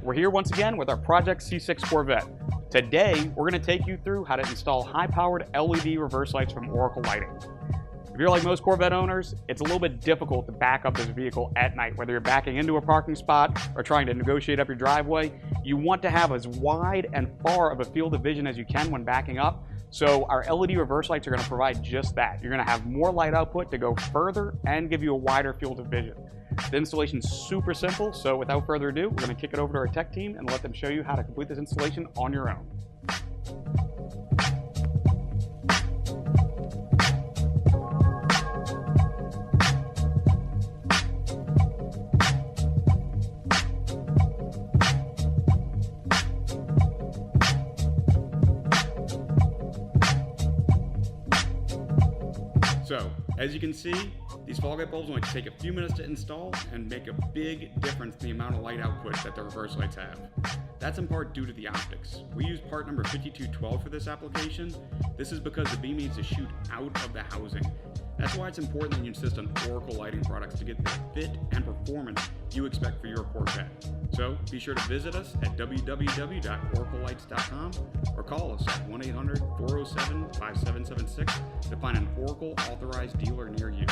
We're here once again with our Project C6 Corvette. Today, we're going to take you through how to install high-powered LED reverse lights from Oracle Lighting. If you're like most Corvette owners, it's a little bit difficult to back up this vehicle at night, whether you're backing into a parking spot or trying to negotiate up your driveway. You want to have as wide and far of a field of vision as you can when backing up. So our LED reverse lights are going to provide just that. You're going to have more light output to go further and give you a wider field of vision. The installation is super simple, so without further ado, we're going to kick it over to our tech team and let them show you how to complete this installation on your own. So, as you can see, these fog light bulbs only take a few minutes to install and make a big difference in the amount of light output that the reverse lights have. That's in part due to the optics. We use part number 5212 for this application. This is because the beam needs to shoot out of the housing. That's why it's important that you insist on Oracle Lighting products to get the fit and performance you expect for your Corvette. So be sure to visit us at www.oraclelights.com or call us at 1-800-407-5776 to find an Oracle authorized dealer near you.